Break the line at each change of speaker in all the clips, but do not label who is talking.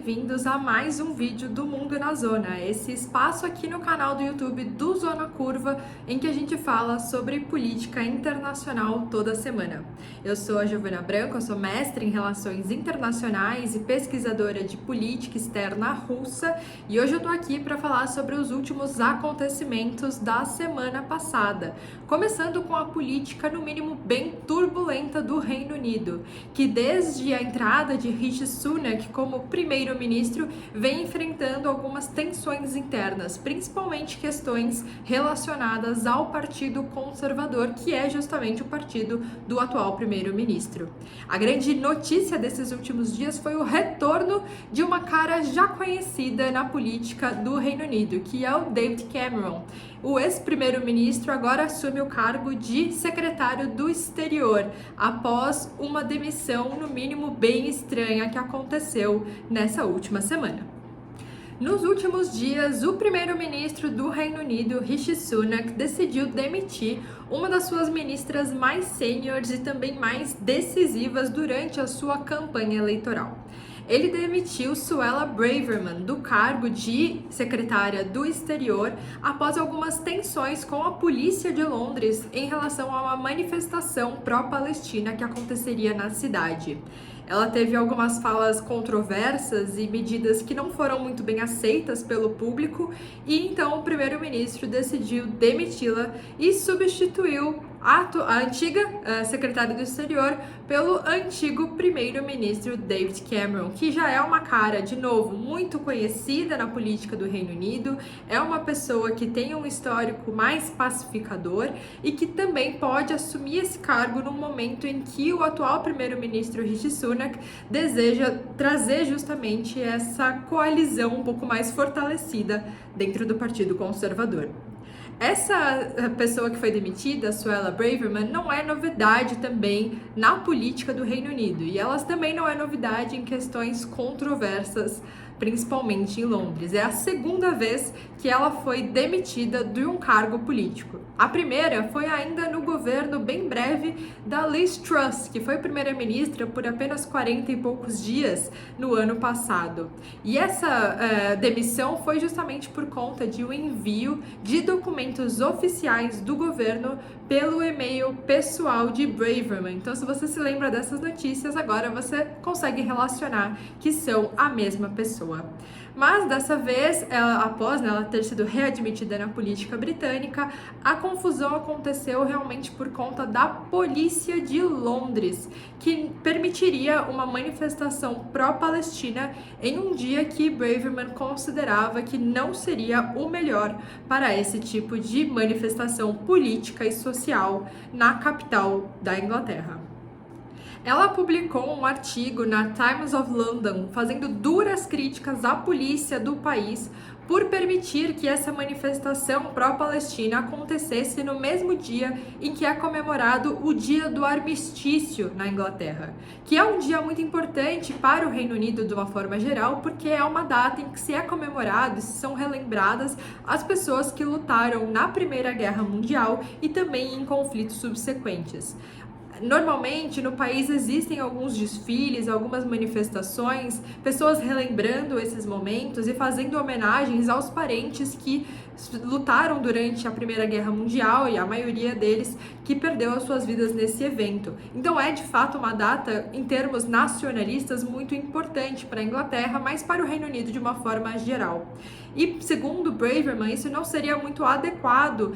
bem-vindos a mais um vídeo do Mundo na Zona, esse espaço aqui no canal do YouTube do Zona Curva, em que a gente fala sobre política internacional toda semana. Eu sou a Giovana Branco, eu sou mestre em Relações Internacionais e pesquisadora de política externa russa, e hoje eu tô aqui para falar sobre os últimos acontecimentos da semana passada, começando com a política, no mínimo, bem turbulenta do Reino Unido, que desde a entrada de Rishi Sunak como primeiro-ministro vem enfrentando algumas tensões internas, principalmente questões relacionadas ao Partido Conservador, que é justamente o partido do atual primeiro-ministro. A grande notícia desses últimos dias foi o retorno de uma cara já conhecida na política do Reino Unido, que é o David Cameron. O ex-primeiro-ministro agora assume o cargo de secretário do Exterior, após uma demissão, no mínimo, bem estranha que aconteceu nessa última semana. Nos últimos dias, o primeiro-ministro do Reino Unido, Rishi Sunak, decidiu demitir uma das suas ministras mais sêniores e também mais decisivas durante a sua campanha eleitoral. Ele demitiu Suella Braverman do cargo de secretária do Exterior após algumas tensões com a polícia de Londres em relação a uma manifestação pró-Palestina que aconteceria na cidade. Ela teve algumas falas controversas e medidas que não foram muito bem aceitas pelo público, e então o primeiro-ministro decidiu demiti-la e substituiu a antiga secretária do Exterior pelo antigo primeiro-ministro David Cameron, que já é uma cara, de novo, muito conhecida na política do Reino Unido, é uma pessoa que tem um histórico mais pacificador e que também pode assumir esse cargo no momento em que o atual primeiro-ministro Rishi Sunak deseja trazer justamente essa coalizão um pouco mais fortalecida dentro do Partido Conservador. Essa pessoa que foi demitida, Suella Braverman, não é novidade também na política do Reino Unido, e ela também não é novidade em questões controversas, principalmente em Londres. É a segunda vez que ela foi demitida de um cargo político. A primeira foi ainda no governo bem breve da Liz Truss, que foi primeira-ministra por apenas 40 e poucos dias no ano passado. E essa demissão foi justamente por conta de um envio de documentos oficiais do governo pelo e-mail pessoal de Braverman. Então, se você se lembra dessas notícias, agora você consegue relacionar que são a mesma pessoa. Mas dessa vez, após ela ter sido readmitida na política britânica, a confusão aconteceu realmente por conta da polícia de Londres, que permitiria uma manifestação pró-Palestina em um dia que Braverman considerava que não seria o melhor para esse tipo de manifestação política e social na capital da Inglaterra. Ela publicou um artigo na Times of London fazendo duras críticas à polícia do país por permitir que essa manifestação pró-Palestina acontecesse no mesmo dia em que é comemorado o Dia do Armistício na Inglaterra, que é um dia muito importante para o Reino Unido de uma forma geral, porque é uma data em que se é comemorado e se são relembradas as pessoas que lutaram na Primeira Guerra Mundial e também em conflitos subsequentes. Normalmente, no país existem alguns desfiles, algumas manifestações, pessoas relembrando esses momentos e fazendo homenagens aos parentes que lutaram durante a Primeira Guerra Mundial, e a maioria deles que perdeu as suas vidas nesse evento. Então é de fato uma data, em termos nacionalistas, muito importante para a Inglaterra, mas para o Reino Unido de uma forma geral. E segundo Braverman, isso não seria muito adequado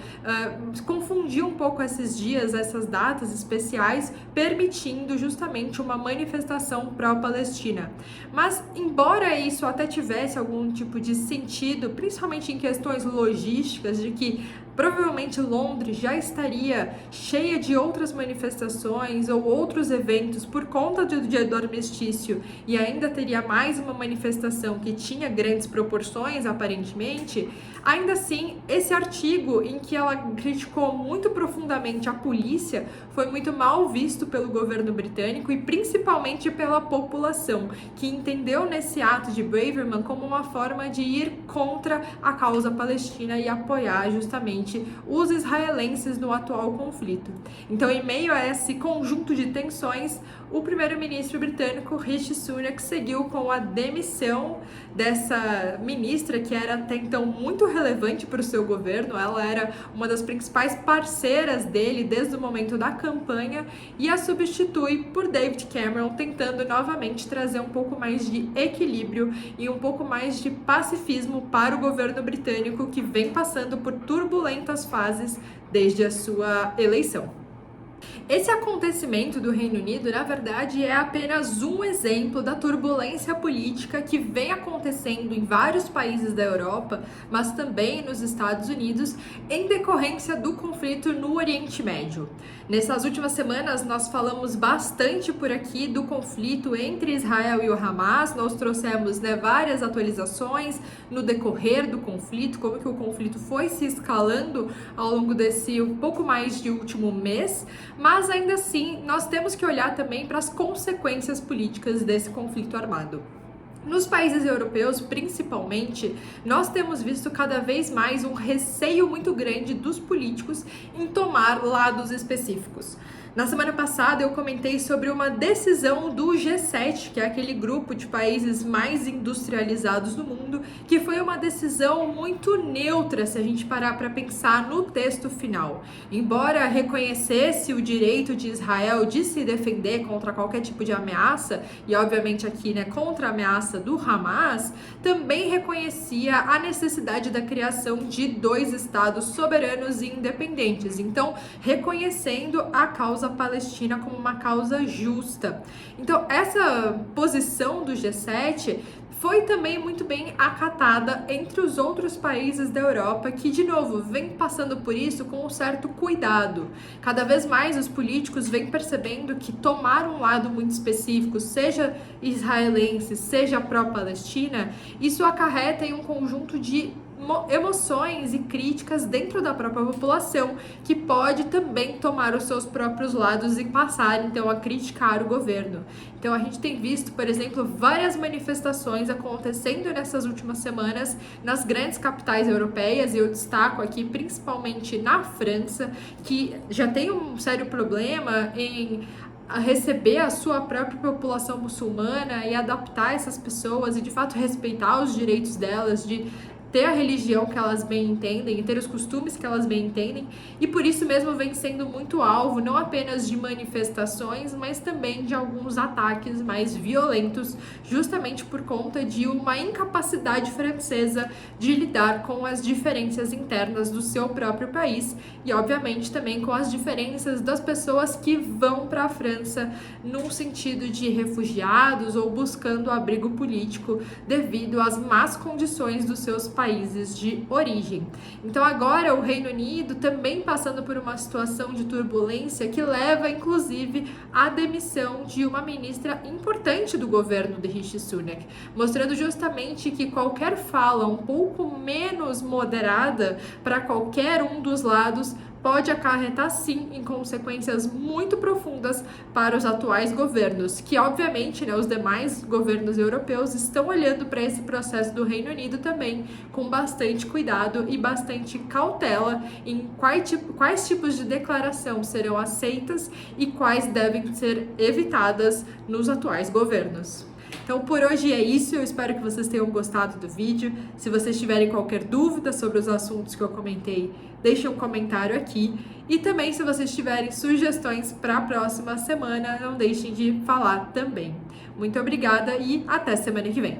confundir um pouco esses dias, essas datas especiais, permitindo justamente uma manifestação pró-Palestina. Mas, embora isso até tivesse algum tipo de sentido, principalmente em questões logísticas, de que provavelmente Londres já estaria cheia de outras manifestações ou outros eventos por conta do Dia do Armistício, e ainda teria mais uma manifestação que tinha grandes proporções, aparentemente, ainda assim, esse artigo em que ela criticou muito profundamente a polícia foi muito mal visto pelo governo britânico e principalmente pela população, que entendeu nesse ato de Braverman como uma forma de ir contra a causa palestina e apoiar justamente justamente os israelenses no atual conflito. Então, em meio a esse conjunto de tensões, o primeiro-ministro britânico Rishi Sunak seguiu com a demissão dessa ministra que era até então muito relevante para o seu governo. Ela era uma das principais parceiras dele desde o momento da campanha e a substitui por David Cameron, tentando novamente trazer um pouco mais de equilíbrio e um pouco mais de pacifismo para o governo britânico, que vem passando por turbulentas fases desde a sua eleição. Esse acontecimento do Reino Unido, na verdade, é apenas um exemplo da turbulência política que vem acontecendo em vários países da Europa, mas também nos Estados Unidos, em decorrência do conflito no Oriente Médio. Nessas últimas semanas, nós falamos bastante por aqui do conflito entre Israel e o Hamas. Nós trouxemos várias atualizações no decorrer do conflito, como que o conflito foi se escalando ao longo desse um pouco mais de último mês, mas ainda assim nós temos que olhar também para as consequências políticas desse conflito armado. Nos países europeus, principalmente, nós temos visto cada vez mais um receio muito grande dos políticos em tomar lados específicos. Na semana passada eu comentei sobre uma decisão do G7, que é aquele grupo de países mais industrializados do mundo, que foi uma decisão muito neutra se a gente parar para pensar no texto final. Embora reconhecesse o direito de Israel de se defender contra qualquer tipo de ameaça, e obviamente aqui contra a ameaça do Hamas, também reconhecia a necessidade da criação de 2 estados soberanos e independentes. Então, reconhecendo a causa palestina como uma causa justa. Então, essa posição do G7 foi também muito bem acatada entre os outros países da Europa, que, de novo, vem passando por isso com um certo cuidado. Cada vez mais os políticos vêm percebendo que tomar um lado muito específico, seja israelense, seja pró-Palestina, isso acarreta em um conjunto de emoções e críticas dentro da própria população, que pode também tomar os seus próprios lados e passar então a criticar o governo. Então a gente tem visto, por exemplo, várias manifestações acontecendo nessas últimas semanas nas grandes capitais europeias, e eu destaco aqui principalmente na França, que já tem um sério problema em receber a sua própria população muçulmana e adaptar essas pessoas e de fato respeitar os direitos delas de ter a religião que elas bem entendem e ter os costumes que elas bem entendem, e por isso mesmo vem sendo muito alvo não apenas de manifestações, mas também de alguns ataques mais violentos, justamente por conta de uma incapacidade francesa de lidar com as diferenças internas do seu próprio país e obviamente também com as diferenças das pessoas que vão para a França num sentido de refugiados ou buscando abrigo político devido às más condições dos seus países de origem. Então agora o Reino Unido também passando por uma situação de turbulência que leva inclusive à demissão de uma ministra importante do governo de Rishi Sunak, mostrando justamente que qualquer fala um pouco menos moderada para qualquer um dos lados pode acarretar sim em consequências muito profundas para os atuais governos, que obviamente os demais governos europeus estão olhando para esse processo do Reino Unido também com bastante cuidado e bastante cautela em quais tipos de declaração serão aceitas e quais devem ser evitadas nos atuais governos. Então por hoje é isso, eu espero que vocês tenham gostado do vídeo. Se vocês tiverem qualquer dúvida sobre os assuntos que eu comentei, deixem um comentário aqui. E também se vocês tiverem sugestões para a próxima semana, não deixem de falar também. Muito obrigada e até semana que vem!